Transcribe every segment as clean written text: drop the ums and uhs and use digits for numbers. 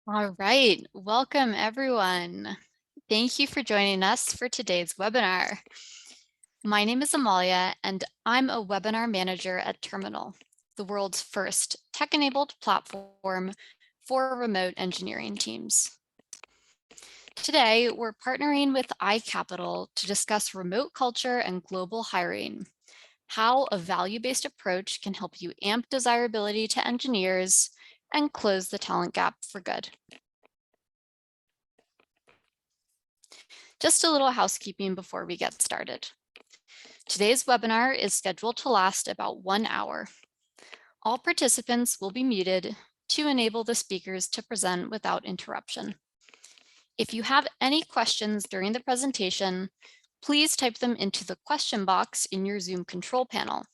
All right, welcome everyone. Thank you for joining us for today's webinar. My name is Amalia, and I'm a webinar manager at Terminal, the world's first tech-enabled platform for remote engineering teams. Today, we're partnering with iCapital to discuss remote culture and global hiring, how a value-based approach can help you amp desirability to engineers and close the talent gap for good. Just a little housekeeping before we get started. Today's webinar is scheduled to last about 1 hour. All participants will be muted to enable the speakers to present without interruption. If you have any questions during the presentation, please type them into the question box in your Zoom control panel.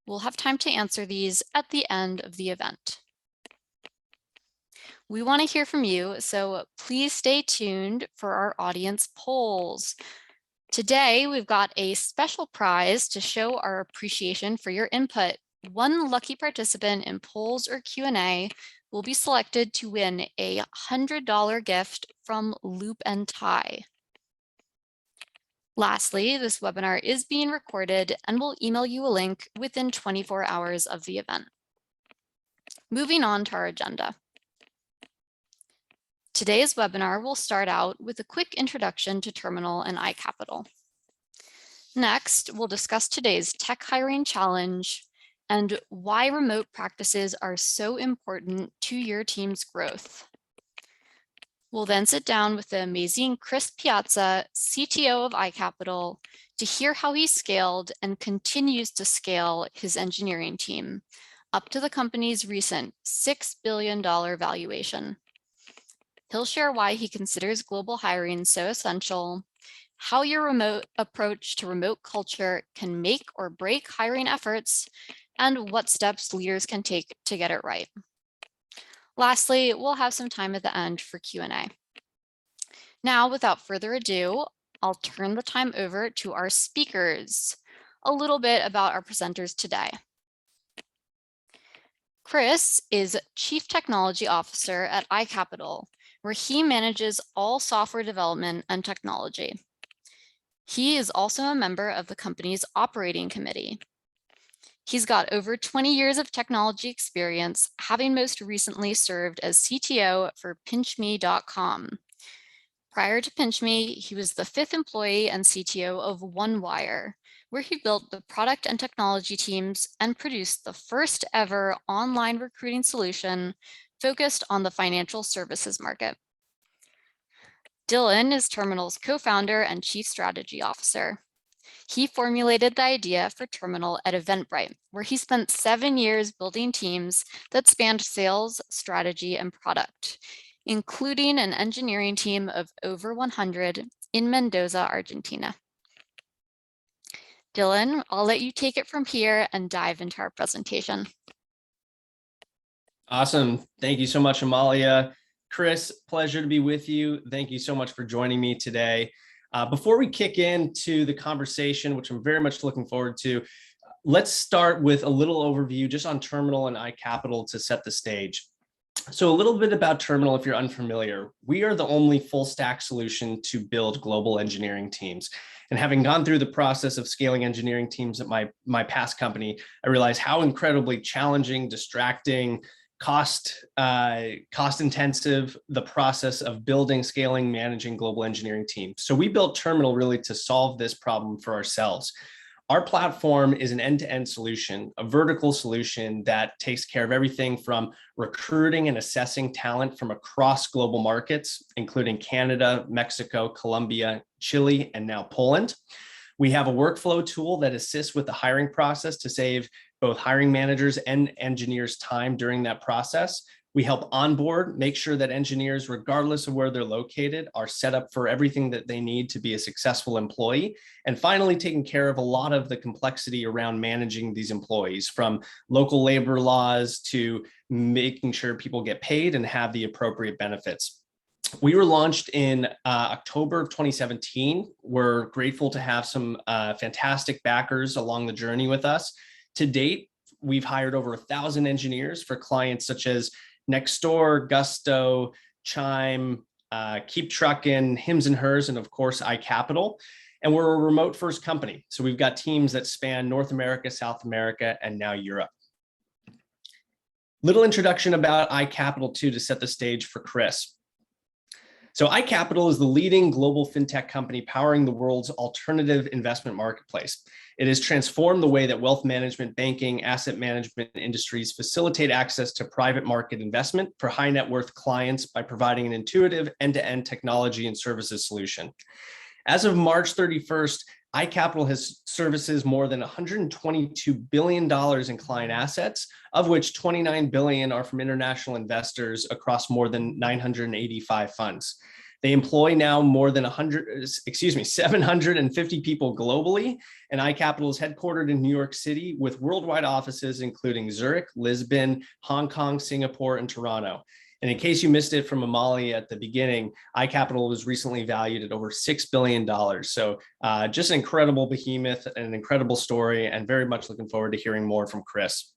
We'll have time to answer these at the end of the event. We want to hear from you, so please stay tuned for our audience polls. Today, we've got a special prize to show our appreciation for your input. One lucky participant in polls or Q&A will be selected to win a $100 gift from Loop and Tie. Lastly, this webinar is being recorded and we'll email you a link within 24 hours of the event. Moving on to our agenda. Today's webinar will start out with a quick introduction to Terminal and iCapital. Next, we'll discuss today's tech hiring challenge and why remote practices are so important to your team's growth. We'll then sit down with the amazing Chris Piazza, CTO of iCapital, to hear how he scaled and continues to scale his engineering team up to the company's recent $6 billion valuation. He'll share why he considers global hiring so essential, how your remote approach to remote culture can make or break hiring efforts, and what steps leaders can take to get it right. Lastly, we'll have some time at the end for Q&A. Now, without further ado, I'll turn the time over to our speakers. A little bit about our presenters today. Chris is Chief Technology Officer at iCapital, where he manages all software development and technology. He is also a member of the company's operating committee. He's got over 20 years of technology experience, having most recently served as CTO for PinchMe.com. Prior to PinchMe, he was the 5th employee and CTO of OneWire, where he built the product and technology teams and produced the first ever online recruiting solution focused on the financial services market. Dylan is Terminal's co-founder and chief strategy officer. He formulated the idea for Terminal at Eventbrite, where he spent 7 years building teams that spanned sales, strategy, and product, including an engineering team of over 100 in Mendoza, Argentina. Dylan, I'll let you take it from here and dive into our presentation. Awesome. Thank you so much, Amalia. Chris, pleasure to be with you. Thank you so much for joining me today. Before we kick into the conversation, which I'm very much looking forward to, let's start with a little overview just on Terminal and iCapital to set the stage. So a little bit about Terminal, if you're unfamiliar. We are the only full stack solution to build global engineering teams. And having gone through the process of scaling engineering teams at my past company, I realized how incredibly challenging, distracting, cost intensive the process of building, scaling, managing global engineering teams. So we built Terminal really to solve this problem for ourselves. Our platform is an end-to-end solution, a vertical solution that takes care of everything from recruiting and assessing talent from across global markets, including Canada, Mexico, Colombia, Chile, and now Poland. We have a workflow tool that assists with the hiring process to save both hiring managers and engineers time during that process. We help onboard, make sure that engineers, regardless of where they're located, are set up for everything that they need to be a successful employee. And finally, taking care of a lot of the complexity around managing these employees, from local labor laws to making sure people get paid and have the appropriate benefits. We were launched in October of 2017. We're grateful to have some fantastic backers along the journey with us. To date, we've hired over 1,000 engineers for clients such as Nextdoor, Gusto, Chime, Keep Truckin', Hims and Hers, and of course, iCapital. And we're a remote first company. So we've got teams that span North America, South America, and now Europe. Little introduction about iCapital too, to set the stage for Chris. So iCapital is the leading global fintech company powering the world's alternative investment marketplace. It has transformed the way that wealth management, banking, asset management industries facilitate access to private market investment for high net worth clients by providing an intuitive end-to-end technology and services solution. As of March 31st, iCapital has services more than $122 billion in client assets, of which $29 billion are from international investors across more than 985 funds. They employ now more than 750 people globally, and iCapital is headquartered in New York City with worldwide offices including Zurich, Lisbon, Hong Kong, Singapore, and Toronto. And in case you missed it from Amalia at the beginning, iCapital was recently valued at over $6 billion. So just an incredible behemoth and an incredible story, and very much looking forward to hearing more from Chris.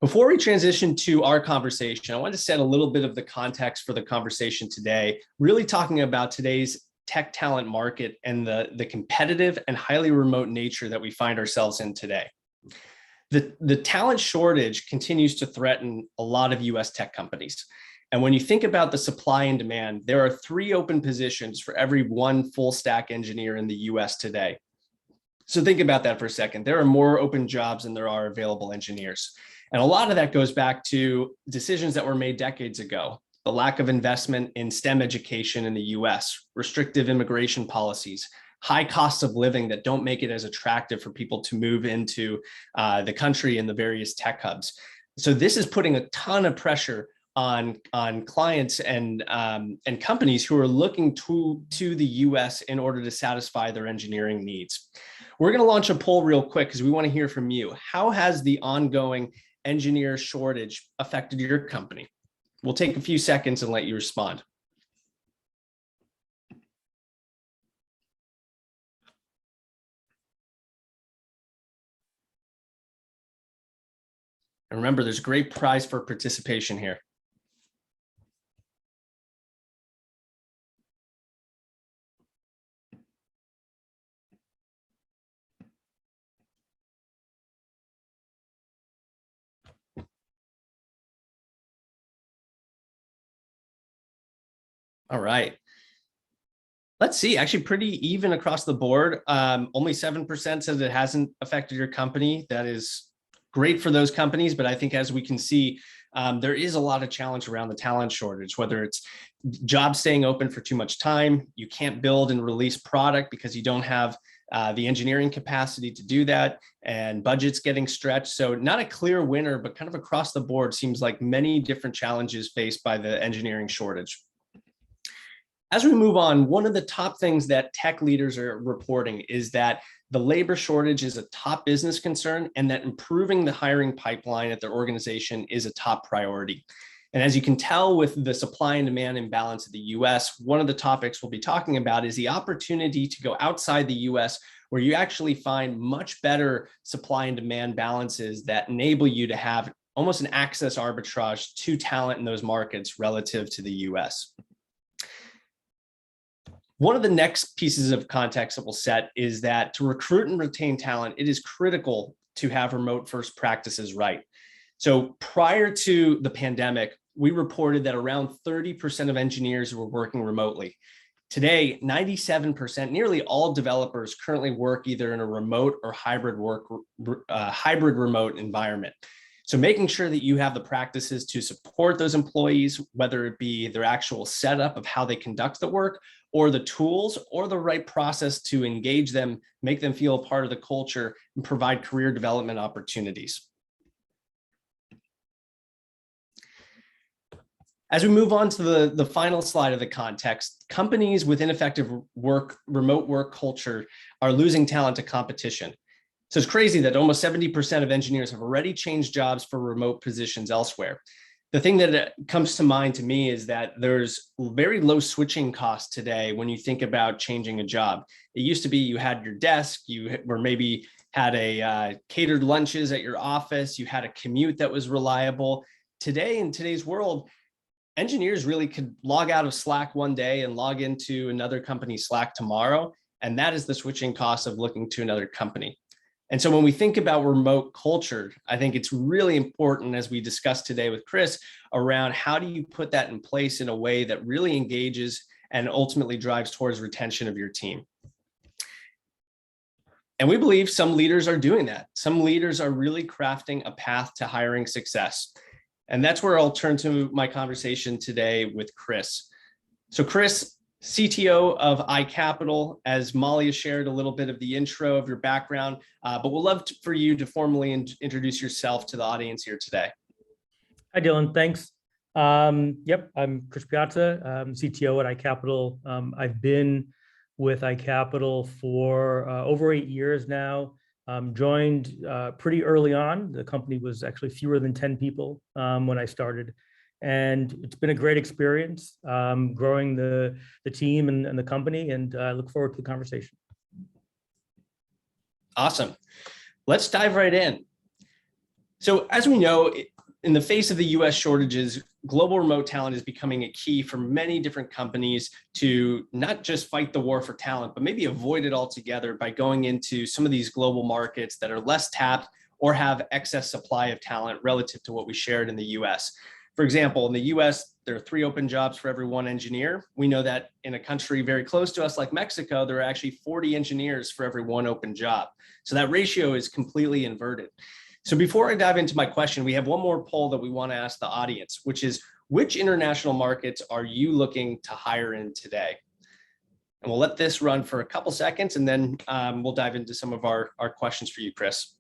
Before we transition to our conversation, I want to set a little bit of the context for the conversation today, really talking about today's tech talent market and the competitive and highly remote nature that we find ourselves in today. The talent shortage continues to threaten a lot of US tech companies. And when you think about the supply and demand, there are 3 open positions for every 1 full stack engineer in the US today. So think about that for a second. There are more open jobs than there are available engineers. And a lot of that goes back to decisions that were made decades ago. The lack of investment in STEM education in the US, restrictive immigration policies, high costs of living that don't make it as attractive for people to move into the country and the various tech hubs. So this is putting a ton of pressure on clients and companies who are looking to the US in order to satisfy their engineering needs. We're going to launch a poll real quick because we want to hear from you. How has the ongoing engineer shortage affected your company? We'll take a few seconds and let you respond. And remember, there's a great prize for participation here. All right. Let's see, actually pretty even across the board. Only 7% says it hasn't affected your company. That is great for those companies, but I think as we can see, there is a lot of challenge around the talent shortage, whether it's jobs staying open for too much time, you can't build and release product because you don't have the engineering capacity to do that, and budgets getting stretched. So not a clear winner, but kind of across the board seems like many different challenges faced by the engineering shortage. As we move on, one of the top things that tech leaders are reporting is that the labor shortage is a top business concern and that improving the hiring pipeline at their organization is a top priority. And as you can tell with the supply and demand imbalance in the US, one of the topics we'll be talking about is the opportunity to go outside the US, where you actually find much better supply and demand balances that enable you to have almost an access arbitrage to talent in those markets relative to the US. One of the next pieces of context that we'll set is that to recruit and retain talent, it is critical to have remote first practices right. So prior to the pandemic, we reported that around 30% of engineers were working remotely. Today, 97%, nearly all developers currently work either in a remote or hybrid remote environment. So making sure that you have the practices to support those employees, whether it be their actual setup of how they conduct the work, or the tools, or the right process to engage them, make them feel a part of the culture, and provide career development opportunities. As we move on to the final slide of the context, companies with ineffective remote work culture are losing talent to competition. So it's crazy that almost 70% of engineers have already changed jobs for remote positions elsewhere. The thing that comes to mind to me is that there's very low switching costs today when you think about changing a job. It used to be you had your desk, you were maybe had a catered lunches at your office, you had a commute that was reliable. today, in today's world, engineers really could log out of Slack one day and log into another company's Slack tomorrow. And that is the switching cost of looking to another company. And so when we think about remote culture, I think it's really important, as we discussed today with Chris, around how do you put that in place in a way that really engages and ultimately drives towards retention of your team. And we believe some leaders are doing that. Some leaders are really crafting a path to hiring success. And that's where I'll turn to my conversation today with Chris. So Chris, CTO of iCapital, as Molly has shared a little bit of the intro of your background, but we'd love for you to formally introduce yourself to the audience here today. Hi, Dylan. Thanks. Yep, I'm Chris Piazza, CTO at iCapital. I've been with iCapital for over 8 years now. Joined pretty early on. The company was actually fewer than 10 people when I started. And it's been a great experience growing the team and the company, and I look forward to the conversation. Awesome. Let's dive right in. So as we know, in the face of the US shortages, global remote talent is becoming a key for many different companies to not just fight the war for talent, but maybe avoid it altogether by going into some of these global markets that are less tapped or have excess supply of talent relative to what we shared in the US. For example, in the US, there are 3 open jobs for every 1 engineer. We know that in a country very close to us like Mexico, there are actually 40 engineers for every 1 open job. So that ratio is completely inverted. So before I dive into my question, we have one more poll that we want to ask the audience, which is, which international markets are you looking to hire in today? And we'll let this run for a couple seconds, and then we'll dive into some of our questions for you, Chris.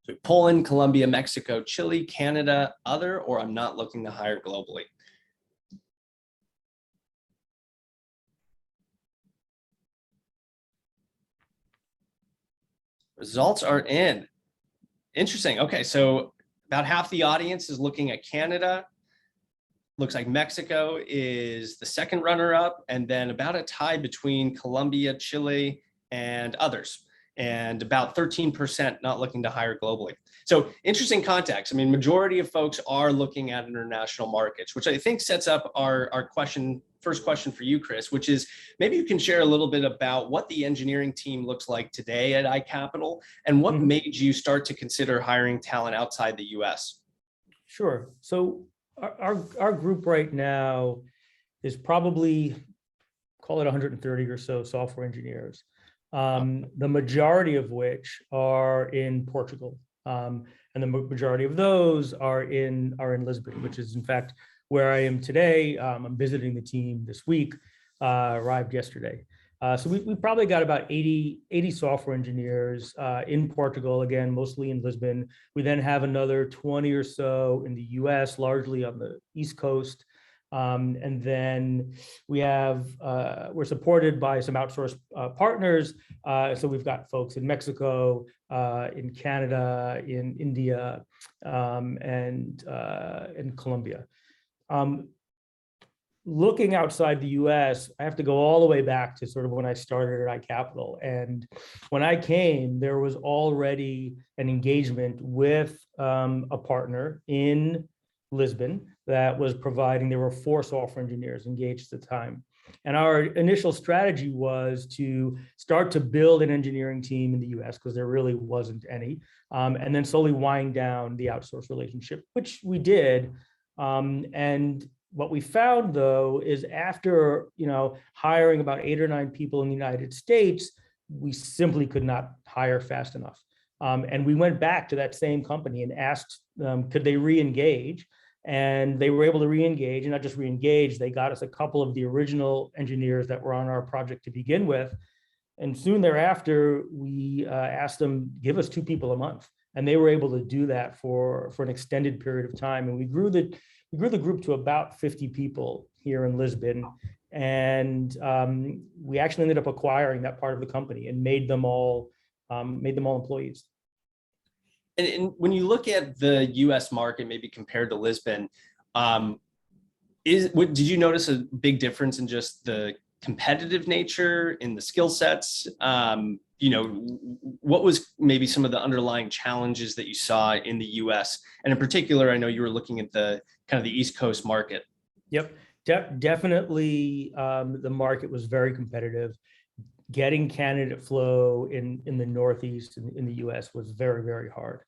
So Poland, Colombia, Mexico, Chile, Canada, other, or I'm not looking to hire globally. Results are in. Interesting. Okay, so about half the audience is looking at Canada. Looks like Mexico is the second runner-up, and then about a tie between Colombia, Chile, and others. And about 13% not looking to hire globally. So interesting context. I mean, majority of folks are looking at international markets, which I think sets up our first question for you, Chris, which is maybe you can share a little bit about what the engineering team looks like today at iCapital and what made you start to consider hiring talent outside the US. Sure. So our group right now is probably, call it 130 or so software engineers. The majority of which are in Portugal. And the majority of those are in Lisbon, which is in fact where I am today. I'm visiting the team this week, arrived yesterday. So we probably got about 80 software engineers in Portugal, again, mostly in Lisbon. We then have another 20 or so in the US, largely on the East Coast. And then we have, we're supported by some outsourced partners. So we've got folks in Mexico, in Canada, in India, and in Colombia. Looking outside the US, I have to go all the way back to sort of when I started at iCapital. And when I came, there was already an engagement with a partner in Lisbon that was providing, there were 4 software engineers engaged at the time. And our initial strategy was to start to build an engineering team in the US because there really wasn't any, and then slowly wind down the outsource relationship, which we did. And what we found though, is after, hiring about 8 or 9 people in the United States, we simply could not hire fast enough. And we went back to that same company and asked, could they re-engage? And they were able to re-engage, and not just re-engage, they got us a couple of the original engineers that were on our project to begin with. And soon thereafter, we asked them, give us 2 people a month. And they were able to do that for an extended period of time. And we grew the group to about 50 people here in Lisbon. And we actually ended up acquiring that part of the company and made them all employees. And when you look at the US market, maybe compared to Lisbon, did you notice a big difference in just the competitive nature in the skill sets? What was maybe some of the underlying challenges that you saw in the US? And in particular, I know you were looking at the kind of the East Coast market. Yep, definitely. The market was very competitive. Getting candidate flow in the Northeast in the US was very, very hard.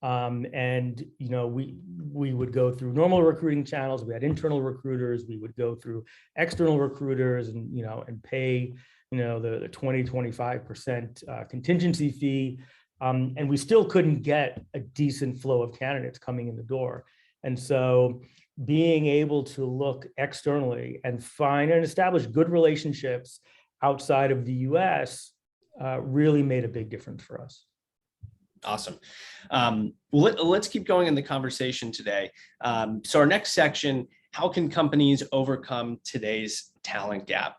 And we would go through normal recruiting channels. We had internal recruiters. We would go through external recruiters, and pay the 20-25% contingency fee, and we still couldn't get a decent flow of candidates coming in the door. And so being able to look externally and find and establish good relationships outside of the US really made a big difference for us. Awesome. Let's keep going in the conversation today. So our next section, how can companies overcome today's talent gap?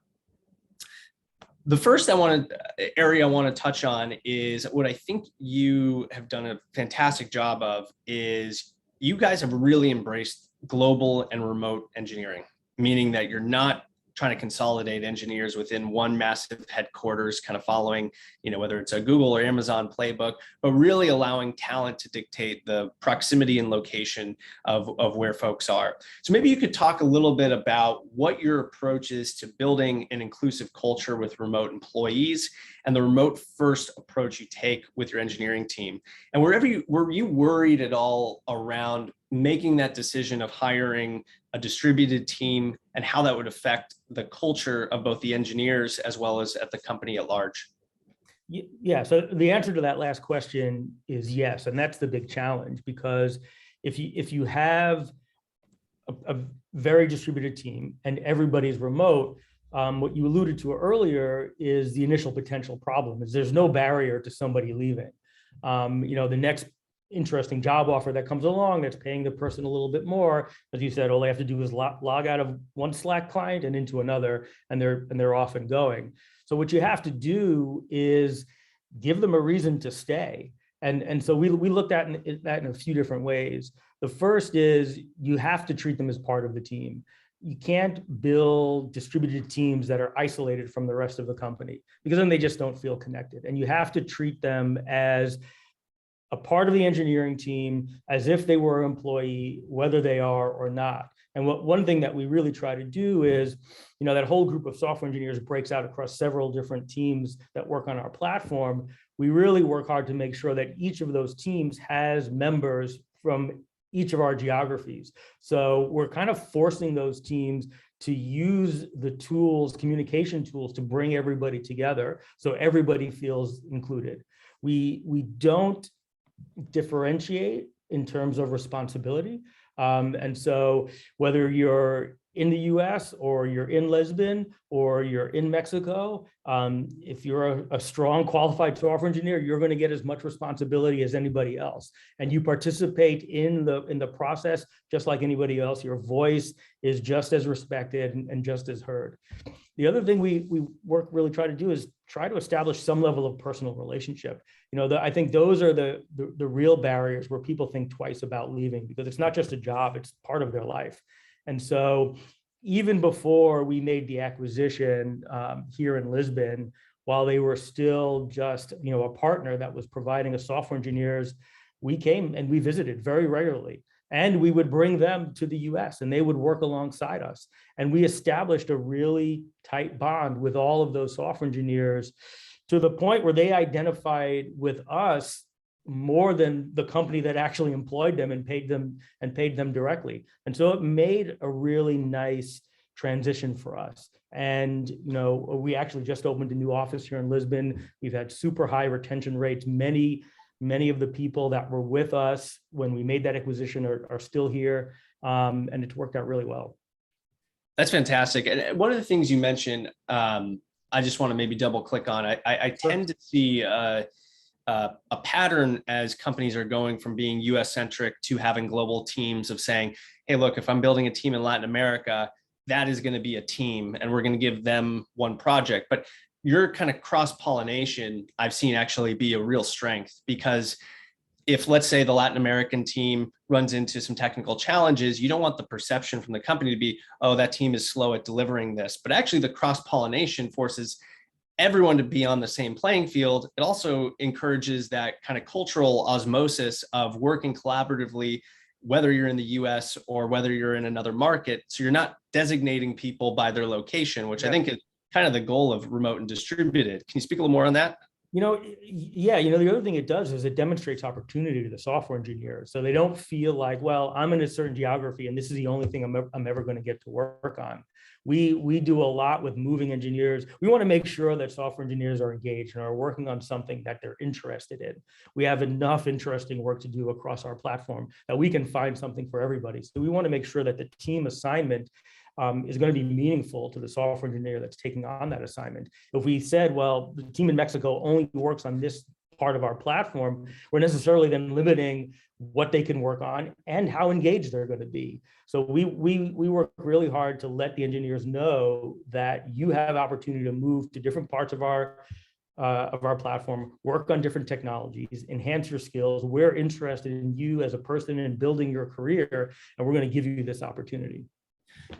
The first area I want to touch on is what I think you have done a fantastic job of is you guys have really embraced global and remote engineering, meaning that you're not trying to consolidate engineers within one massive headquarters, kind of following, whether it's a Google or Amazon playbook, but really allowing talent to dictate the proximity and location of where folks are. So maybe you could talk a little bit about what your approach is to building an inclusive culture with remote employees and the remote first approach you take with your engineering team. And were you worried at all around making that decision of hiring a distributed team and how that would affect the culture of both the engineers as well as at the company at large? Yeah, so the answer to that last question is yes. And that's the big challenge, because if you have a very distributed team and everybody's remote, what you alluded to earlier is the initial potential problem is there's no barrier to somebody leaving. The next interesting job offer that comes along that's paying the person a little bit more, as you said, all they have to do is log out of one Slack client and into another, and they're off and going. So what you have to do is give them a reason to stay. And so we looked at that in a few different ways. The first is you have to treat them as part of the team. You can't build distributed teams that are isolated from the rest of the company, because then they just don't feel connected. And you have to treat them as a part of the engineering team, as if they were an employee, whether they are or not. And one thing that we really try to do is, that whole group of software engineers breaks out across several different teams that work on our platform. We really work hard to make sure that each of those teams has members from each of our geographies. So we're kind of forcing those teams to use the tools, communication tools, to bring everybody together so everybody feels included. We don't differentiate in terms of responsibility. And so whether you're in the US or you're in Lisbon or you're in Mexico, if you're a strong qualified software engineer, you're going to get as much responsibility as anybody else. And you participate in the process just like anybody else. Your voice is just as respected and just as heard. The other thing we really try to do is try to establish some level of personal relationship. I think those are the real barriers where people think twice about leaving, because it's not just a job, it's part of their life. And so even before we made the acquisition here in Lisbon, while they were still just a partner that was providing us software engineers, we came and we visited very regularly. And we would bring them to the US and they would work alongside us. And we established a really tight bond with all of those software engineers, to the point where they identified with us more than the company that actually employed them and paid them directly. And so it made a really nice transition for us. And we actually just opened a new office here in Lisbon. We've had super high retention rates. Many of the people that were with us when we made that acquisition are still here, and it's worked out really well. That's fantastic. And one of the things you mentioned, I just want to maybe double click on. I tend to see a pattern as companies are going from being US centric to having global teams of saying, hey, look, if I'm building a team in Latin America, that is going to be a team and we're going to give them one project. But your kind of cross-pollination, I've seen actually be a real strength, because if, let's say, the Latin American team runs into some technical challenges, you don't want the perception from the company to be, oh, that team is slow at delivering this. But actually, the cross-pollination forces everyone to be on the same playing field. It also encourages that kind of cultural osmosis of working collaboratively, whether you're in the US or whether you're in another market. So you're not designating people by their location, which I think is kind of the goal of remote and distributed. Can you speak a little more on that? Yeah, the other thing it does is it demonstrates opportunity to the software engineers. So they don't feel like, well, I'm in a certain geography and this is the only thing I'm ever going to get to work on. We do a lot with moving engineers. We want to make sure that software engineers are engaged and are working on something that they're interested in. We have enough interesting work to do across our platform that we can find something for everybody. So we want to make sure that the team assignment is going to be meaningful to the software engineer that's taking on that assignment. If we said, well, the team in Mexico only works on this part of our platform, we're necessarily then limiting what they can work on and how engaged they're going to be. So we work really hard to let the engineers know that you have opportunity to move to different parts of our platform, work on different technologies, enhance your skills. We're interested in you as a person and building your career, and we're going to give you this opportunity.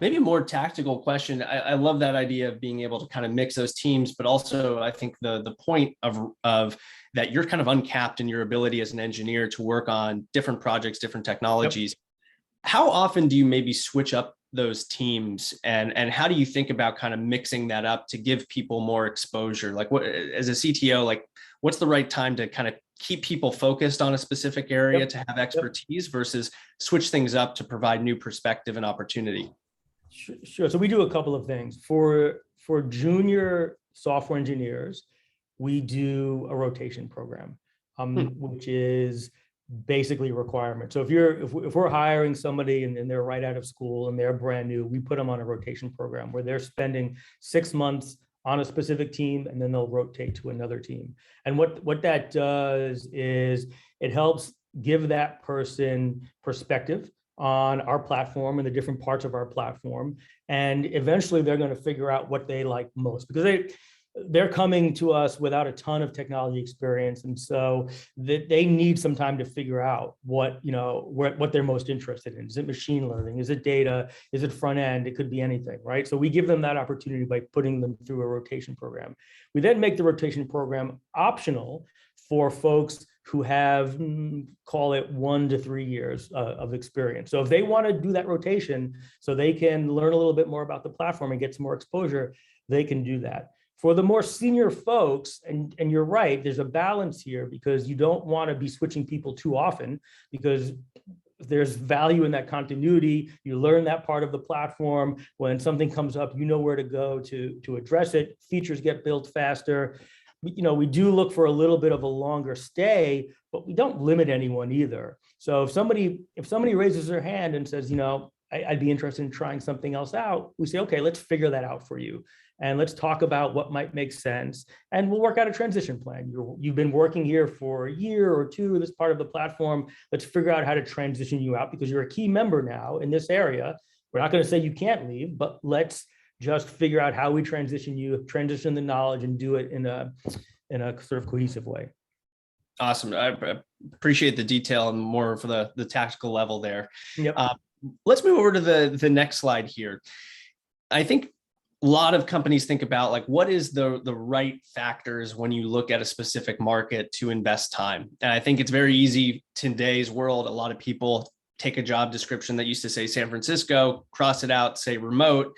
Maybe a more tactical question. I love that idea of being able to kind of mix those teams, but also I think the point of that you're kind of uncapped in your ability as an engineer to work on different projects, different technologies. Yep. How often do you maybe switch up those teams, and how do you think about kind of mixing that up to give people more exposure? Like, what, as a CTO, like what's the right time to kind of keep people focused on a specific area to have expertise versus switch things up to provide new perspective and opportunity? Sure. So we do a couple of things. For junior software engineers, we do a rotation program, which is basically a requirement. So if we're hiring somebody and they're right out of school and they're brand new, we put them on a rotation program where they're spending 6 months on a specific team and then they'll rotate to another team. And what that does is it helps give that person perspective on our platform and the different parts of our platform. And eventually they're going to figure out what they like most, because they're coming to us without a ton of technology experience. And so they need some time to figure out what they're most interested in. Is it machine learning? Is it data? Is it front end? It could be anything, right? So we give them that opportunity by putting them through a rotation program. We then make the rotation program optional for folks who have, call it 1 to 3 years of experience. So if they want to do that rotation so they can learn a little bit more about the platform and get some more exposure, they can do that. For the more senior folks, and you're right, there's a balance here because you don't want to be switching people too often, because there's value in that continuity. You learn that part of the platform. When something comes up, you know where to go to address it. Features get built faster. We do look for a little bit of a longer stay, but we don't limit anyone either. So if somebody raises their hand and says, I'd be interested in trying something else out, we say, okay, let's figure that out for you. And let's talk about what might make sense. And we'll work out a transition plan. You've been working here for a year or two, this part of the platform. Let's figure out how to transition you out because you're a key member now in this area. We're not going to say you can't leave, but let's just figure out how we transition the knowledge and do it in a sort of cohesive way. Awesome. I appreciate the detail and more for the tactical level there. Yep. Let's move over to the next slide here. I think a lot of companies think about like, what is the right factors when you look at a specific market to invest time? And I think it's very easy today's world. A lot of people take a job description that used to say San Francisco, cross it out, say remote,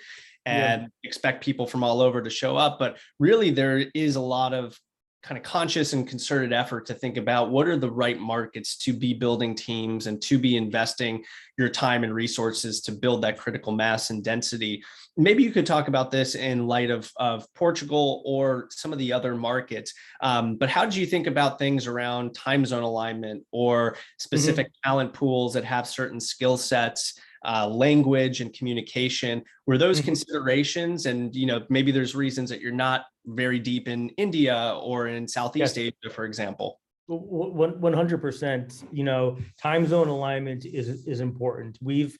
and expect people from all over to show up. But really, there is a lot of kind of conscious and concerted effort to think about what are the right markets to be building teams and to be investing your time and resources to build that critical mass and density. Maybe you could talk about this in light of Portugal or some of the other markets. But how did you think about things around time zone alignment or specific talent pools that have certain skill sets? Language and communication, were those considerations? And maybe there's reasons that you're not very deep in India or in Southeast Asia, for example. 100%. Time zone alignment is important. We've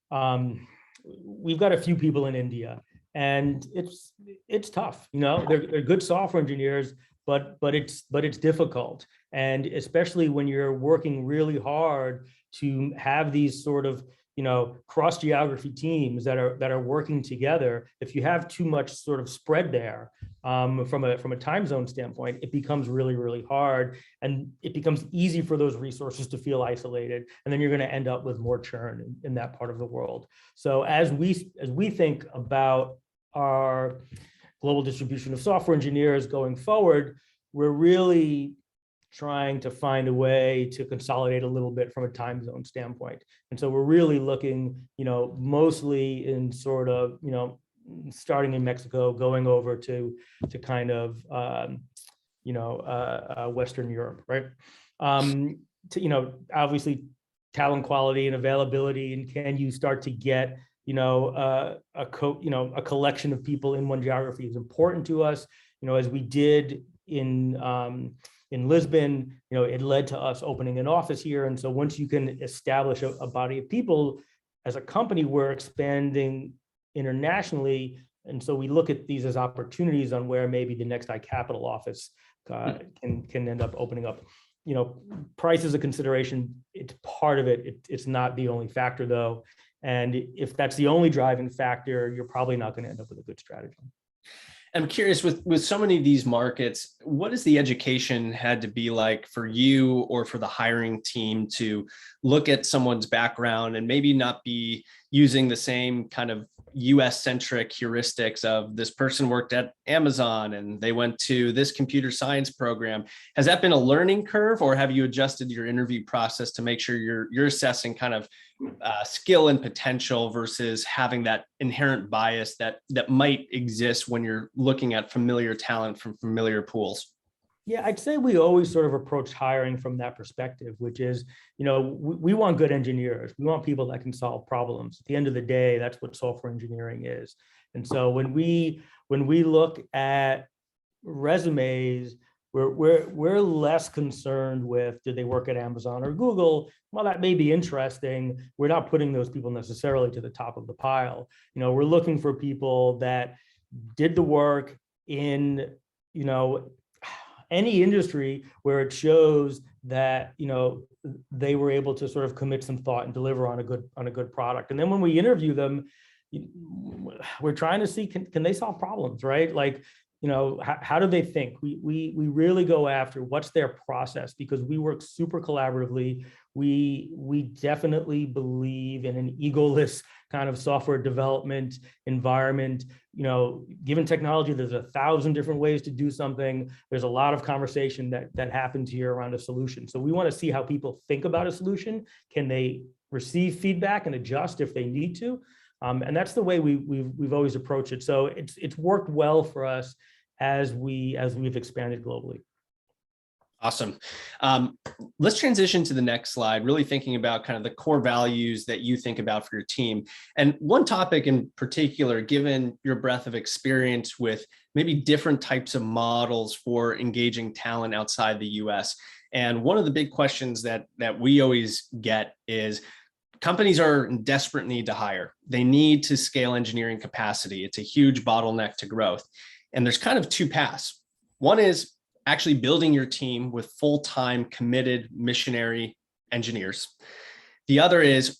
got a few people in India, and it's tough. They're good software engineers, but it's difficult. And especially when you're working really hard to have these sort of, cross geography teams that are working together, if you have too much sort of spread there, from a time zone standpoint, it becomes really, really hard, and it becomes easy for those resources to feel isolated, and then you're going to end up with more churn in that part of the world. So as we think about our global distribution of software engineers going forward, we're really trying to find a way to consolidate a little bit from a time zone standpoint. And so we're really looking, mostly in sort of, starting in Mexico, going over to kind of, Western Europe, right? Obviously talent quality and availability, and can you start to get, a collection of people in one geography is important to us. As we did in Lisbon, it led to us opening an office here. And so once you can establish a body of people, as a company, we're expanding internationally. And so we look at these as opportunities on where maybe the next iCapital office can end up opening up. Price is a consideration. It's part of it. It's not the only factor, though. And if that's the only driving factor, you're probably not going to end up with a good strategy. I'm curious, with so many of these markets, what has the education had to be like for you or for the hiring team to look at someone's background and maybe not be using the same kind of US-centric heuristics of this person worked at Amazon and they went to this computer science program? Has that been a learning curve, or have you adjusted your interview process to make sure you're assessing kind of skill and potential versus having that inherent bias that might exist when you're looking at familiar talent from familiar pools? Yeah, I'd say we always sort of approach hiring from that perspective, which is, we want good engineers. We want people that can solve problems. At the end of the day, that's what software engineering is. And so when we look at resumes, we're less concerned with, did they work at Amazon or Google? Well, that may be interesting. We're not putting those people necessarily to the top of the pile. We're looking for people that did the work in, any industry where it shows that, they were able to sort of commit some thought and deliver on a good product. And then when we interview them, we're trying to see, can they solve problems, right? Like, how do they think? We really go after what's their process, because we work super collaboratively. We definitely believe in an egoless kind of software development environment. Given technology, there's 1,000 different ways to do something. There's a lot of conversation that happens here around a solution. So we want to see how people think about a solution. Can they receive feedback and adjust if they need to? And that's the way we've always approached it. So it's worked well for us as we've expanded globally. Awesome. Let's transition to the next slide, really thinking about kind of the core values that you think about for your team. And one topic in particular, given your breadth of experience with maybe different types of models for engaging talent outside the US. And one of the big questions that we always get is, companies are in desperate need to hire. They need to scale engineering capacity. It's a huge bottleneck to growth. And there's kind of two paths. One is actually building your team with full-time committed missionary engineers. The other is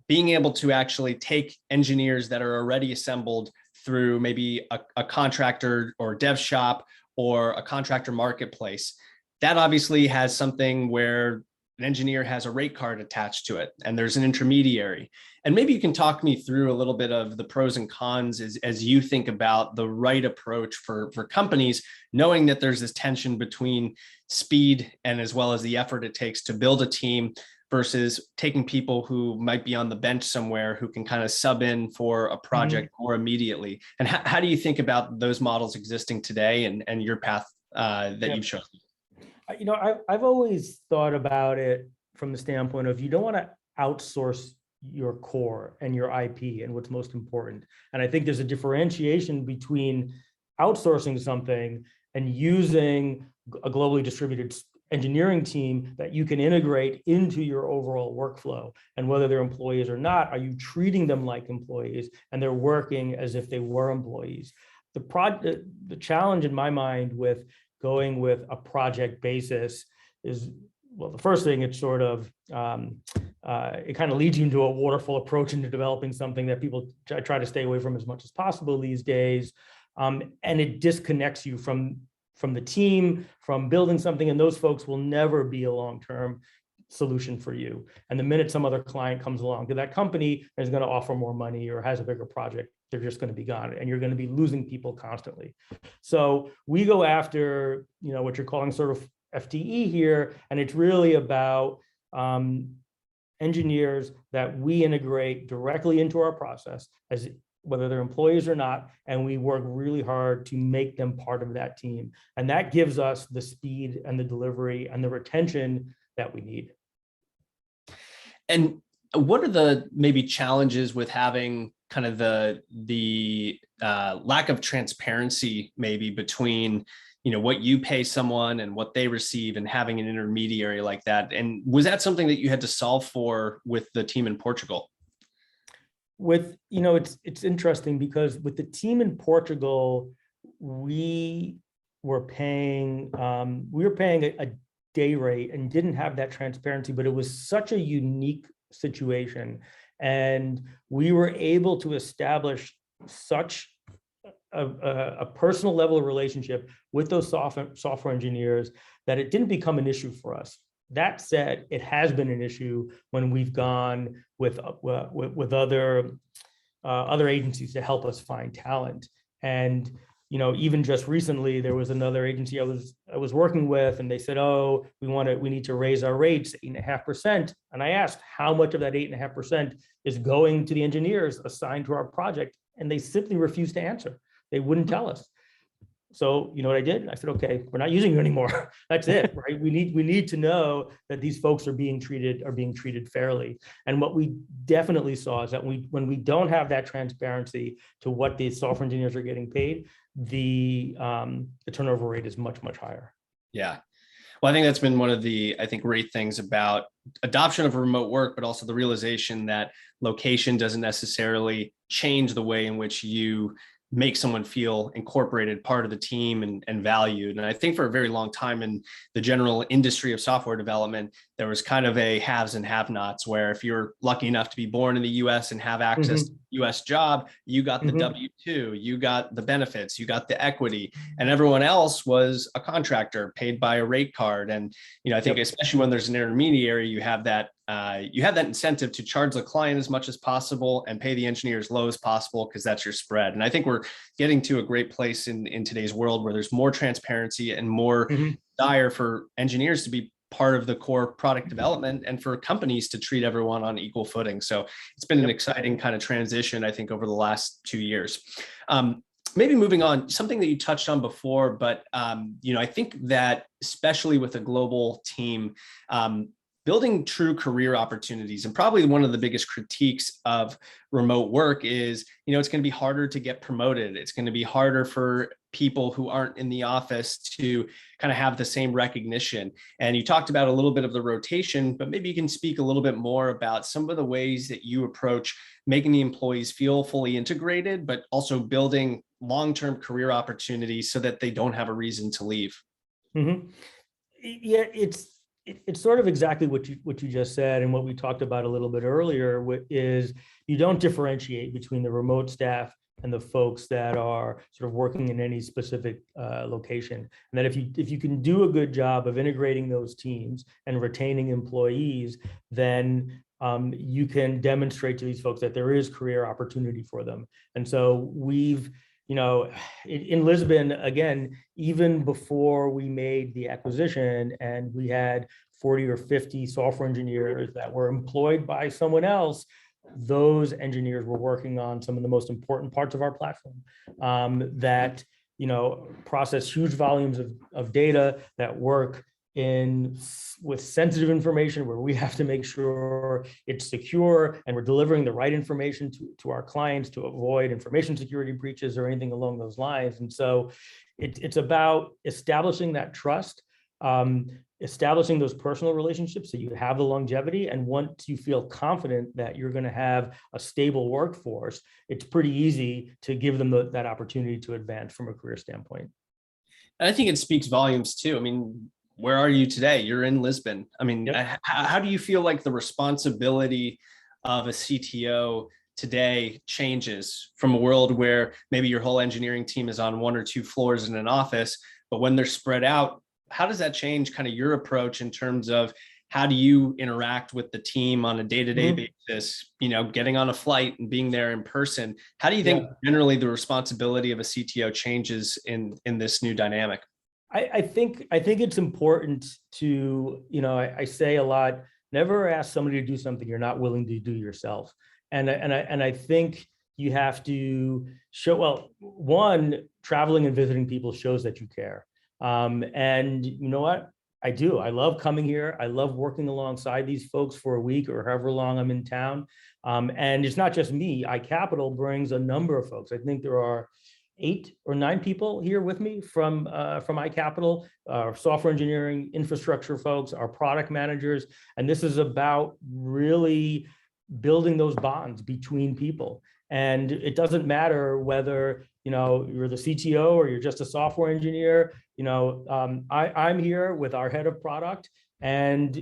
being able to actually take engineers that are already assembled through maybe a contractor or dev shop or a contractor marketplace. That obviously has something where an engineer has a rate card attached to it, and there's an intermediary. And maybe you can talk me through a little bit of the pros and cons as you think about the right approach for companies, knowing that there's this tension between speed and as well as the effort it takes to build a team versus taking people who might be on the bench somewhere who can kind of sub in for a project more immediately. And how do you think about those models existing today and your path that you've chosen? I've always thought about it from the standpoint of, you don't want to outsource your core and your IP and what's most important. And I think there's a differentiation between outsourcing something and using a globally distributed engineering team that you can integrate into your overall workflow. And whether they're employees or not, are you treating them like employees and they're working as if they were employees? The challenge in my mind with going with a project basis is, well, the first thing, it's sort of, it kind of leads you into a waterfall approach into developing something that people try to stay away from as much as possible these days. And it disconnects you from the team, from building something, and those folks will never be a long-term solution for you. And the minute some other client comes along to that company is going to offer more money or has a bigger project, they're just going to be gone, and you're going to be losing people constantly. So we go after, what you're calling sort of FTE here, and it's really about engineers that we integrate directly into our process, as whether they're employees or not, and we work really hard to make them part of that team. And that gives us the speed and the delivery and the retention that we need. And what are the maybe challenges with having kind of the lack of transparency maybe between what you pay someone and what they receive, and having an intermediary like that? And was that something that you had to solve for with the team in Portugal? It's interesting because with the team in Portugal, we were paying a day rate and didn't have that transparency, but it was such a unique situation. And we were able to establish such a personal level of relationship with those software engineers that it didn't become an issue for us. That said, it has been an issue when we've gone with other agencies to help us find talent. And even just recently, there was another agency I was working with, and they said, "Oh, we need to raise our rates 8.5%." And I asked how much of that 8.5% is going to the engineers assigned to our project, and they simply refused to answer. They wouldn't tell us. So you know what I did? I said, "Okay, we're not using you anymore. That's it, right? We need to know that these folks are being treated fairly." And what we definitely saw is that when we don't have that transparency to what the software engineers are getting paid, the turnover rate is much, much higher. Yeah. Well, I think that's been one of the, great things about adoption of remote work, but also the realization that location doesn't necessarily change the way in which you make someone feel incorporated, part of the team, and valued. And I think for a very long time in the general industry of software development, there was kind of a haves and have-nots, where if you're lucky enough to be born in the US and have access to a US job, you got the W-2, you got the benefits, you got the equity, and everyone else was a contractor paid by a rate card. And I think especially when there's an intermediary, you have that incentive to charge the client as much as possible and pay the engineer as low as possible, because that's your spread. And I think we're getting to a great place in today's world where there's more transparency and more desire for engineers to be part of the core product development, and for companies to treat everyone on equal footing. So it's been an exciting kind of transition, I think, over the last 2 years. Maybe moving on, something that you touched on before, but I think that especially with a global team, building true career opportunities, and probably one of the biggest critiques of remote work is, it's going to be harder to get promoted. It's going to be harder for people who aren't in the office to kind of have the same recognition. And you talked about a little bit of the rotation, but maybe you can speak a little bit more about some of the ways that you approach making the employees feel fully integrated, but also building long-term career opportunities so that they don't have a reason to leave. Yeah, it's sort of exactly what you just said, and what we talked about a little bit earlier, is you don't differentiate between the remote staff and the folks that are sort of working in any specific location. And that if you can do a good job of integrating those teams and retaining employees, then you can demonstrate to these folks that there is career opportunity for them. And so we've, in Lisbon, again, even before we made the acquisition and we had 40 or 50 software engineers that were employed by someone else, those engineers were working on some of the most important parts of our platform that, process huge volumes of data, that work with sensitive information, where we have to make sure it's secure and we're delivering the right information to our clients to avoid information security breaches or anything along those lines. And so it's about establishing that trust, establishing those personal relationships so you have the longevity. And once you feel confident that you're going to have a stable workforce, it's pretty easy to give them that opportunity to advance from a career standpoint. And I think it speaks volumes too. I mean, where are you today? You're in Lisbon. I mean, Yep. how do you feel like the responsibility of a CTO today changes from a world where maybe your whole engineering team is on 1 or 2 floors in an office, but when they're spread out, how does that change kind of your approach in terms of how do you interact with the team on a day-to-day basis, getting on a flight and being there in person? How do you think generally the responsibility of a CTO changes in this new dynamic? I think it's important to, I say a lot, never ask somebody to do something you're not willing to do yourself. And I think you have to show, well, one, traveling and visiting people shows that you care. And you know what? I do. I love coming here. I love working alongside these folks for a week or however long I'm in town. And it's not just me. iCapital brings a number of folks. I think there are 8 or 9 people here with me from iCapital, our software engineering, infrastructure folks, our product managers. And this is about really building those bonds between people. And it doesn't matter whether, you're the CTO or you're just a software engineer. I'm here with our head of product, and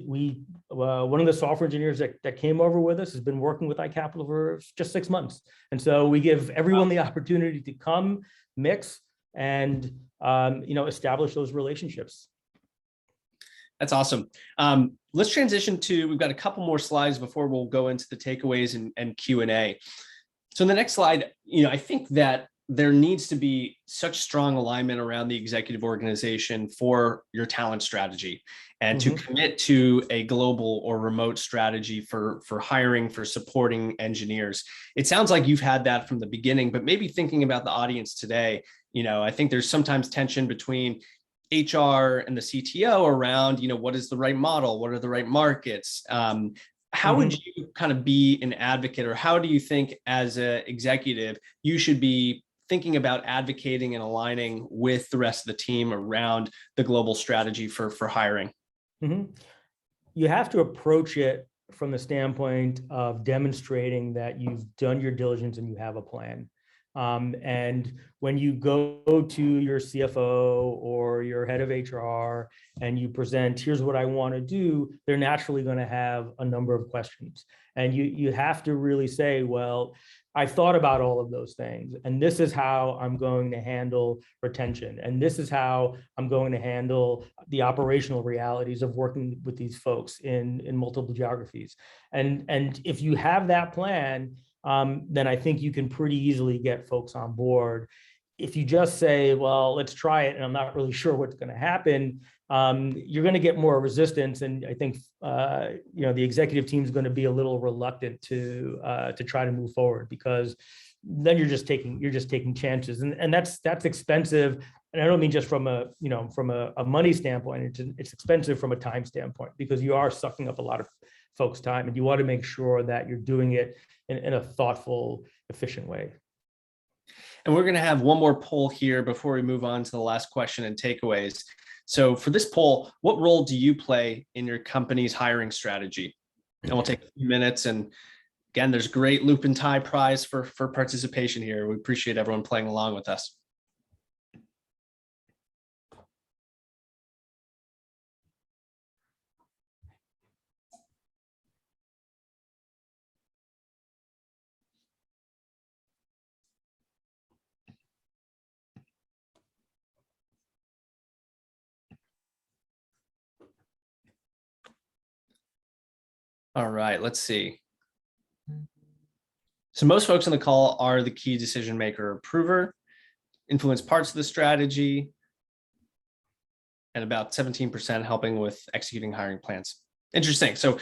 one of the software engineers that came over with us has been working with iCapital for just 6 months. And so we give everyone the opportunity to come, mix, and establish those relationships. That's awesome. Let's transition to, we've got a couple more slides before we'll go into the takeaways and Q&A. So in the next slide, I think that there needs to be such strong alignment around the executive organization for your talent strategy and to commit to a global or remote strategy for hiring, for supporting engineers. It sounds like you've had that from the beginning, but maybe thinking about the audience today, I think there's sometimes tension between HR and the CTO around, what is the right model? What are the right markets? How would you kind of be an advocate, or how do you think as an executive, you should be thinking about advocating and aligning with the rest of the team around the global strategy for hiring? You have to approach it from the standpoint of demonstrating that you've done your diligence and you have a plan. And when you go to your CFO or your head of HR and you present, here's what I want to do, they're naturally going to have a number of questions. And you have to really say, well, I thought about all of those things, and this is how I'm going to handle retention. And this is how I'm going to handle the operational realities of working with these folks in multiple geographies. And if you have that plan, then I think you can pretty easily get folks on board. If you just say, well, let's try it, and I'm not really sure what's going to happen, you're going to get more resistance. And I think, the executive team is going to be a little reluctant to try to move forward, because then you're just taking chances. And that's expensive. And I don't mean just from a money standpoint, it's expensive from a time standpoint, because you are sucking up a lot of folks' time, and you want to make sure that you're doing it in a thoughtful, efficient way. And we're going to have one more poll here before we move on to the last question and takeaways. So for this poll, what role do you play in your company's hiring strategy? And we'll take a few minutes. And again, there's great loop and tie prize for participation here. We appreciate everyone playing along with us. All right, let's see. So most folks on the call are the key decision maker or approver, influence parts of the strategy, and about 17% helping with executing hiring plans. Interesting. So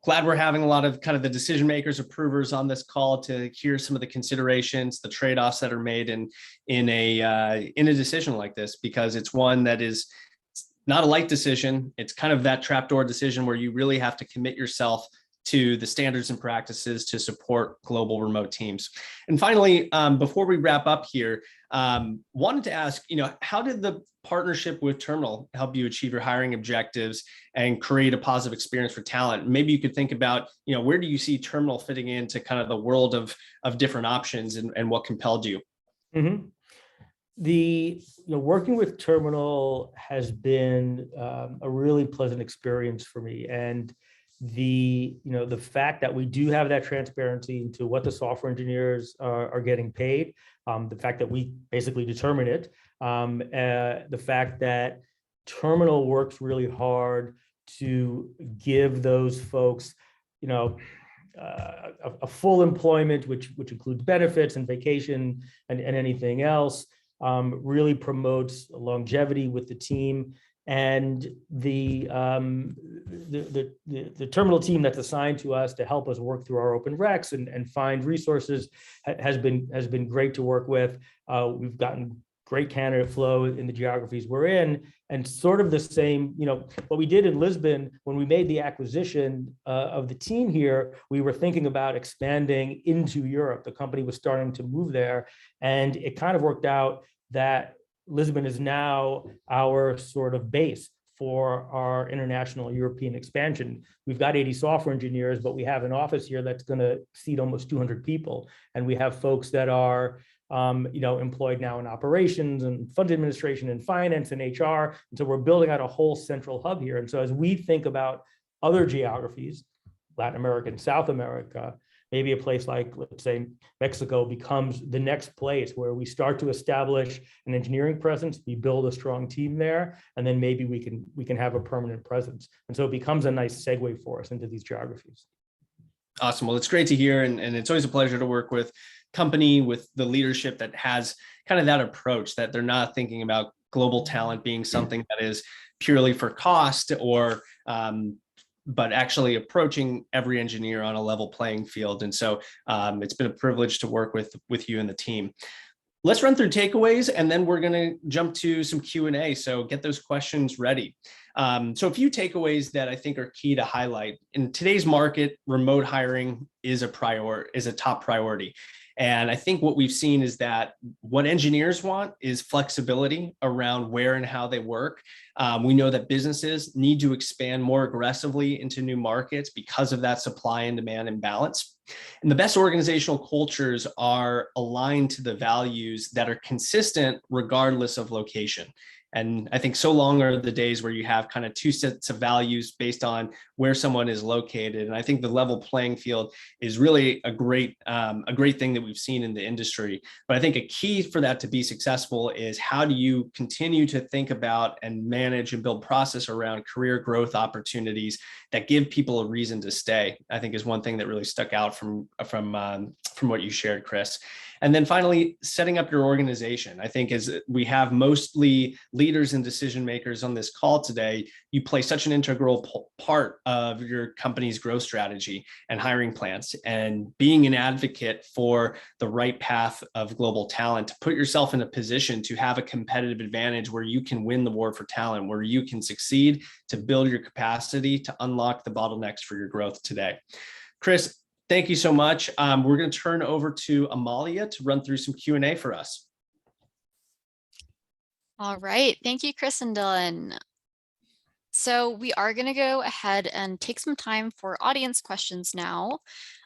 glad we're having a lot of kind of the decision makers, approvers on this call to hear some of the considerations, the trade-offs that are made in a decision like this, because it's one that is not a light decision. It's kind of that trapdoor decision where you really have to commit yourself to the standards and practices to support global remote teams. And finally, before we wrap up here, wanted to ask, how did the partnership with Terminal help you achieve your hiring objectives and create a positive experience for talent? Maybe you could think about, where do you see Terminal fitting into kind of the world of different options, and what compelled you? Working with Terminal has been a really pleasant experience for me, and the fact that we do have that transparency into what the software engineers are getting paid, the fact that we basically determine it, the fact that Terminal works really hard to give those folks, a full employment, which includes benefits and vacation and anything else, really promotes longevity with the team. And the Terminal team that's assigned to us to help us work through our open recs and find resources has been great to work with. We've gotten great candidate flow in the geographies we're in, and sort of the same, what we did in Lisbon when we made the acquisition of the team here, we were thinking about expanding into Europe. The company was starting to move there, and it kind of worked out that Lisbon is now our sort of base for our international European expansion. We've got 80 software engineers, but we have an office here that's going to seat almost 200 people. And we have folks that are employed now in operations and fund administration and finance and HR. And so we're building out a whole central hub here. And so as we think about other geographies, Latin America and South America, maybe a place like, let's say, Mexico becomes the next place where we start to establish an engineering presence, we build a strong team there, and then maybe we can have a permanent presence. And so it becomes a nice segue for us into these geographies. Awesome. Well, it's great to hear. And it's always a pleasure to work with company with the leadership that has kind of that approach, that they're not thinking about global talent being something that is purely for cost or but actually approaching every engineer on a level playing field. And so it's been a privilege to work with you and the team. Let's run through takeaways, and then we're going to jump to some Q&A. So get those questions ready. So a few takeaways that I think are key to highlight. In today's market, remote hiring is a top priority. And I think what we've seen is that what engineers want is flexibility around where and how they work. We know that businesses need to expand more aggressively into new markets because of that supply and demand imbalance. And the best organizational cultures are aligned to the values that are consistent regardless of location. And I think so long are the days where you have kind of two sets of values based on where someone is located. And I think the level playing field is really a great thing that we've seen in the industry. But I think a key for that to be successful is how do you continue to think about and manage and build process around career growth opportunities that give people a reason to stay, I think is one thing that really stuck out from what you shared, Chris. And then finally, setting up your organization. I think as we have mostly leaders and decision makers on this call today, you play such an integral part of your company's growth strategy and hiring plans, and being an advocate for the right path of global talent to put yourself in a position to have a competitive advantage where you can win the war for talent, where you can succeed to build your capacity to unlock the bottlenecks for your growth today. Chris, thank you so much. We're going to turn over to Amalia to run through some Q&A for us. All right. Thank you, Chris and Dylan. So we are going to go ahead and take some time for audience questions now.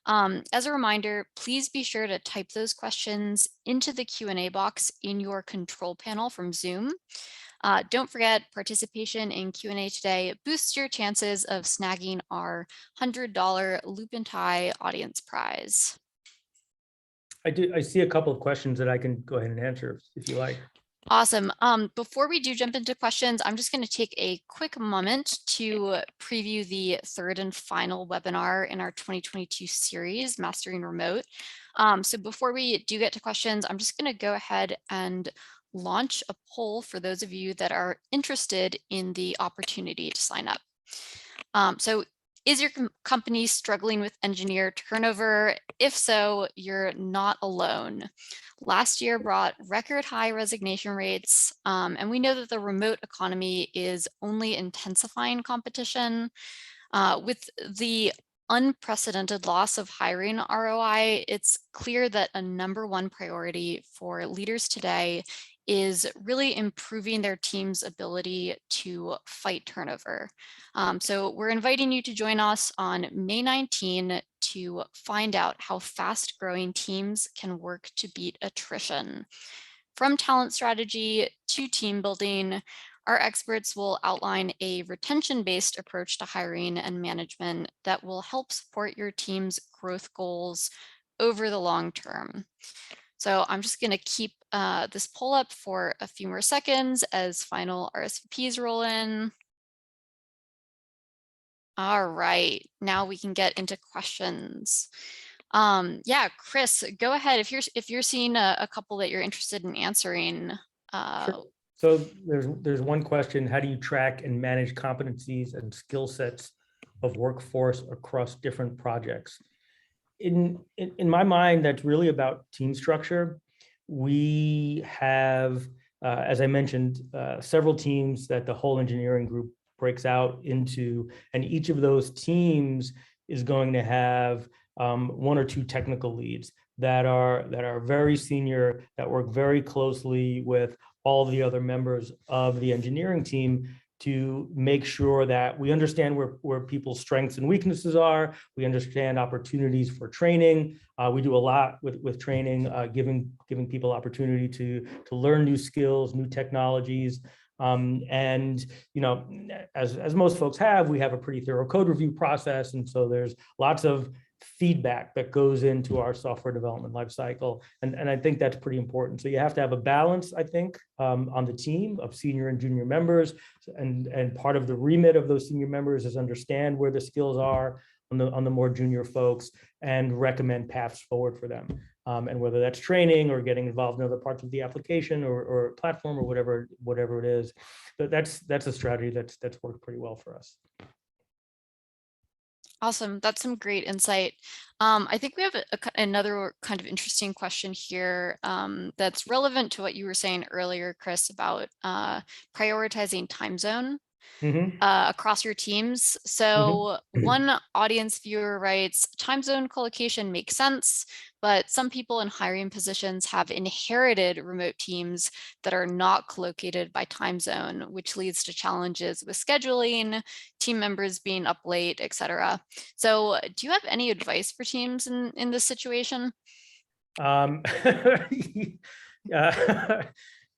As a reminder, please be sure to type those questions into the Q&A box in your control panel from Zoom. Don't forget, participation in Q&A today boosts your chances of snagging our $100 Loop and Tie audience prize. I see a couple of questions that I can go ahead and answer if you like. Awesome. Before we do jump into questions, I'm just going to take a quick moment to preview the third and final webinar in our 2022 series, Mastering Remote. So before we do get to questions, I'm just going to go ahead and launch a poll for those of you that are interested in the opportunity to sign up. So is your company struggling with engineer turnover? If so, you're not alone. Last year brought record high resignation rates, and we know that the remote economy is only intensifying competition. With the unprecedented loss of hiring ROI, it's clear that a #1 priority for leaders today is really improving their team's ability to fight turnover. So we're inviting you to join us on May 19 to find out how fast-growing teams can work to beat attrition. From talent strategy to team building, our experts will outline a retention-based approach to hiring and management that will help support your team's growth goals over the long term. So I'm just going to keep this poll up for a few more seconds as final RSVPs roll in. All right, now we can get into questions. Yeah, Chris, go ahead. If you're seeing a couple that you're interested in answering. Sure. So there's one question: how do you track and manage competencies and skill sets of workforce across different projects? In my mind, that's really about team structure. We have, as I mentioned, several teams that the whole engineering group breaks out into, and each of those teams is going to have one or two technical leads that are very senior, that work very closely with all the other members of the engineering team to make sure that we understand where people's strengths and weaknesses are. We understand opportunities for training. We do a lot with training, giving people opportunity to learn new skills, new technologies. And as most folks have, we have a pretty thorough code review process, and so there's lots of feedback that goes into our software development lifecycle, and I think that's pretty important. So you have to have a balance, I think, on the team of senior and junior members, and part of the remit of those senior members is understand where the skills are on the more junior folks and recommend paths forward for them. And whether that's training or getting involved in other parts of the application or platform or whatever it is, but that's a strategy that's worked pretty well for us. Awesome. That's some great insight. I think we have another kind of interesting question here that's relevant to what you were saying earlier, Chris, about prioritizing time zone across your teams. So one audience viewer writes, time zone collocation makes sense, but some people in hiring positions have inherited remote teams that are not collocated by time zone, which leads to challenges with scheduling, team members being up late, etc. So do you have any advice for teams in this situation?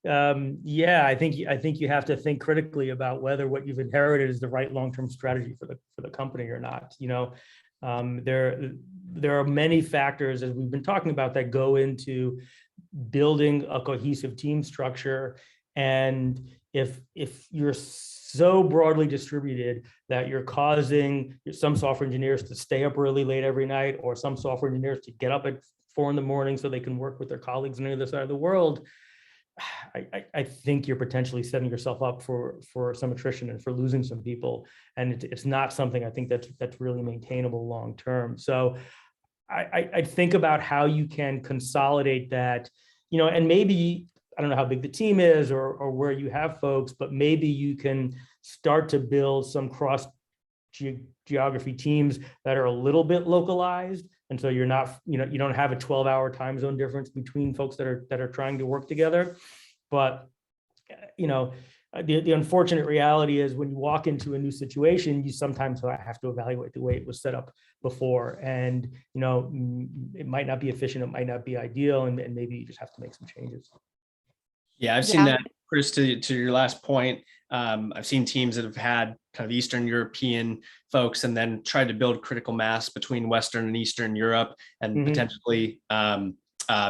Yeah, I think you have to think critically about whether what you've inherited is the right long-term strategy for the company or not. There are many factors, as we've been talking about, that go into building a cohesive team structure. And if you're so broadly distributed that you're causing some software engineers to stay up really late every night, or some software engineers to get up at 4 a.m. so they can work with their colleagues on the other side of the world, I think you're potentially setting yourself up for some attrition and for losing some people. And it's not something I think that's really maintainable long term. So I think about how you can consolidate that, and maybe, I don't know how big the team is or where you have folks, but maybe you can start to build some cross geography teams that are a little bit localized. And so you're not, you don't have a 12-hour time zone difference between folks that are trying to work together. But, the unfortunate reality is when you walk into a new situation, you sometimes have to evaluate the way it was set up before. And, it might not be efficient, it might not be ideal, and maybe you just have to make some changes. Yeah, I've seen that, Chris, to your last point. I've seen teams that have had kind of Eastern European folks and then tried to build critical mass between Western and Eastern Europe and potentially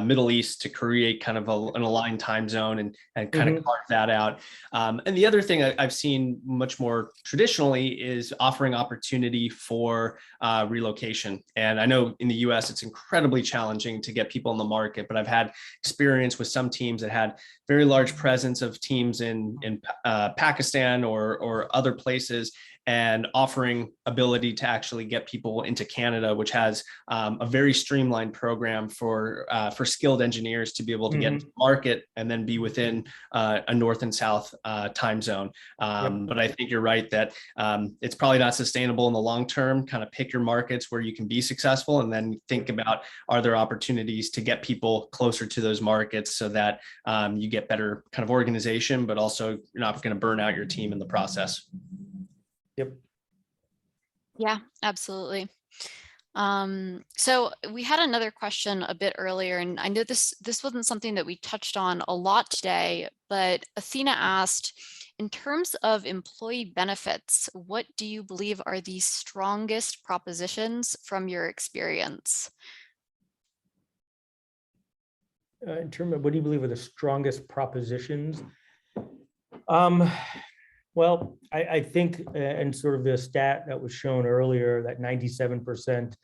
Middle East to create kind of an aligned time zone and kind of carve that out. And the other thing I've seen much more traditionally is offering opportunity for relocation. And I know in the US, it's incredibly challenging to get people in the market, but I've had experience with some teams that had very large presence of teams in Pakistan or other places, and offering ability to actually get people into Canada, which has a very streamlined program for skilled engineers to be able to get into the market and then be within a north and south time zone. But I think you're right that it's probably not sustainable in the long term. Kind of pick your markets where you can be successful, and then think about, are there opportunities to get people closer to those markets so that you get better kind of organization, but also you're not going to burn out your team in the process. Yep. Yeah, absolutely. So we had another question a bit earlier, and I know this wasn't something that we touched on a lot today, but Athena asked, in terms of employee benefits, what do you believe are the strongest propositions from your experience? In terms of what do you believe are the strongest propositions? Well, I think, and sort of the stat that was shown earlier, that 97%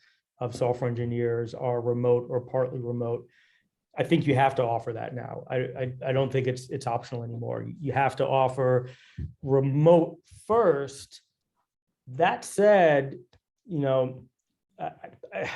of software engineers are remote or partly remote. I think you have to offer that now. I don't think it's optional anymore. You have to offer remote first. That said, you know, I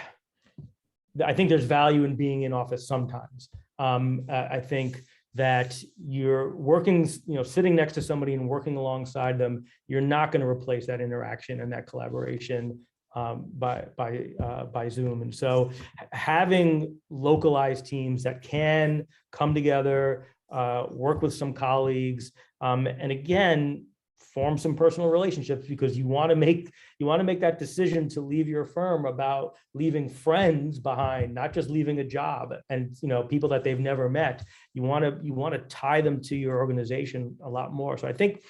think there's value in being in office sometimes. I think that you're working, sitting next to somebody and working alongside them, you're not going to replace that interaction and that collaboration by Zoom. And so having localized teams that can come together, work with some colleagues, and again, form some personal relationships, because you want to make that decision to leave your firm about leaving friends behind, not just leaving a job and people that they've never met. You want to tie them to your organization a lot more. So I think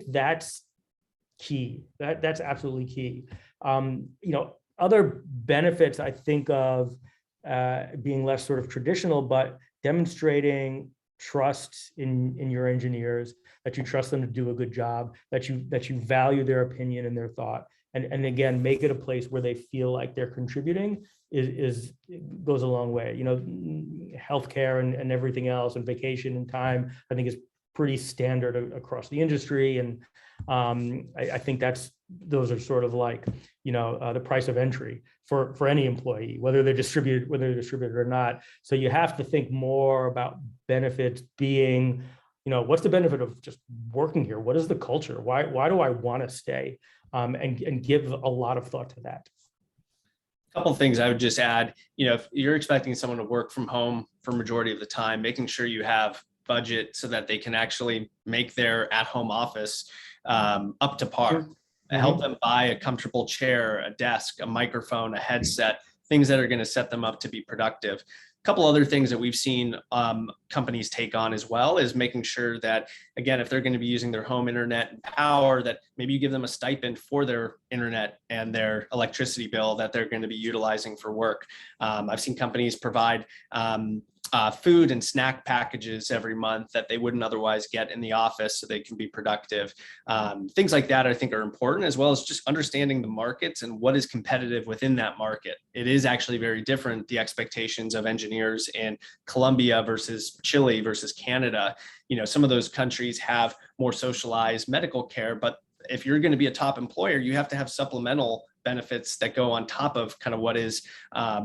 that's key. That's absolutely key. Other benefits I think of being less sort of traditional, but demonstrating trust in your engineers, that you trust them to do a good job, that you value their opinion and their thought, and again, make it a place where they feel like they're contributing goes a long way. Healthcare and everything else, and vacation and time, I think is pretty standard across the industry, and I think those are sort of like the price of entry for any employee, whether they're distributed or not. So you have to think more about benefits being, what's the benefit of just working here? What is the culture? Why do I want to stay? And give a lot of thought to that. A couple of things I would just add, if you're expecting someone to work from home for majority of the time, making sure you have budget so that they can actually make their at-home office up to par. Mm-hmm. Help them buy a comfortable chair, a desk, a microphone, a headset, things that are going to set them up to be productive. A couple other things that we've seen companies take on as well is making sure that, again, if they're going to be using their home internet and power, that maybe you give them a stipend for their internet and their electricity bill that they're going to be utilizing for work. I've seen companies provide food and snack packages every month that they wouldn't otherwise get in the office so they can be productive. Things like that I think are important, as well as just understanding the markets and what is competitive within that market. It is actually very different, the expectations of engineers in Colombia versus Chile versus Canada. Some of those countries have more socialized medical care, but if you're going to be a top employer, you have to have supplemental benefits that go on top of kind of what is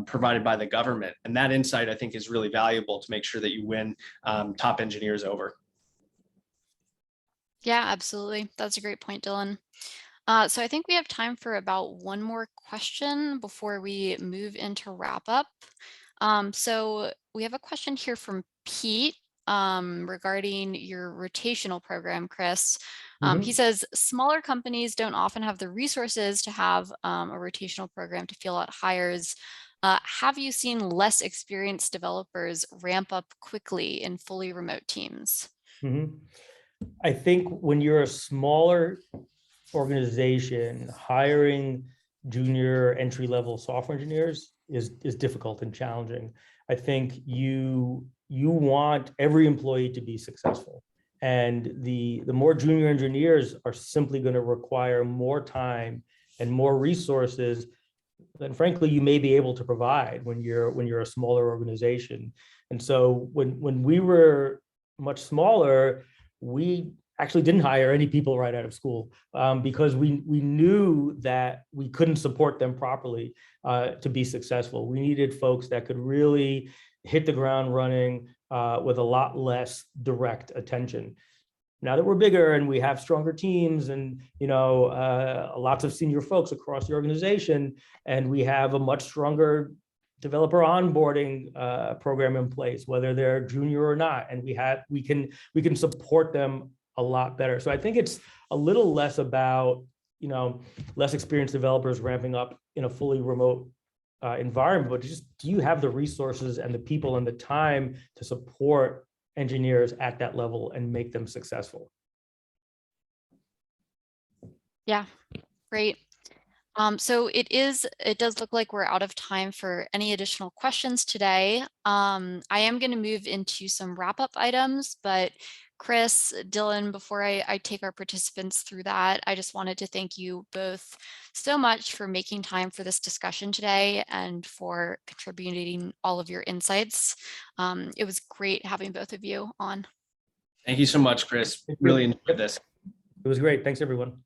provided by the government. And that insight, I think, is really valuable to make sure that you win top engineers over. Yeah, absolutely. That's a great point, Dylan. So I think we have time for about one more question before we move into wrap up. So we have a question here from Pete regarding your rotational program, Chris. He says, smaller companies don't often have the resources to have a rotational program to fill out hires. Have you seen less experienced developers ramp up quickly in fully remote teams? I think when you're a smaller organization, hiring junior entry-level software engineers is difficult and challenging. I think you want every employee to be successful. And the more junior engineers are simply going to require more time and more resources than, frankly, you may be able to provide when you're a smaller organization. And so when we were much smaller, we actually didn't hire any people right out of school because we knew that we couldn't support them properly to be successful. We needed folks that could really hit the ground running with a lot less direct attention. Now that we're bigger and we have stronger teams and lots of senior folks across the organization, and we have a much stronger developer onboarding program in place, whether they're junior or not, and we can support them a lot better. So I think it's a little less about less experienced developers ramping up in a fully remote environment, but just, do you have the resources and the people and the time to support engineers at that level and make them successful? Yeah, great. So it does look like we're out of time for any additional questions today. I am going to move into some wrap-up items, but Chris, Dylan, before I take our participants through that, I just wanted to thank you both so much for making time for this discussion today and for contributing all of your insights. It was great having both of you on. Thank you so much, Chris. Really enjoyed this. It was great. Thanks, everyone.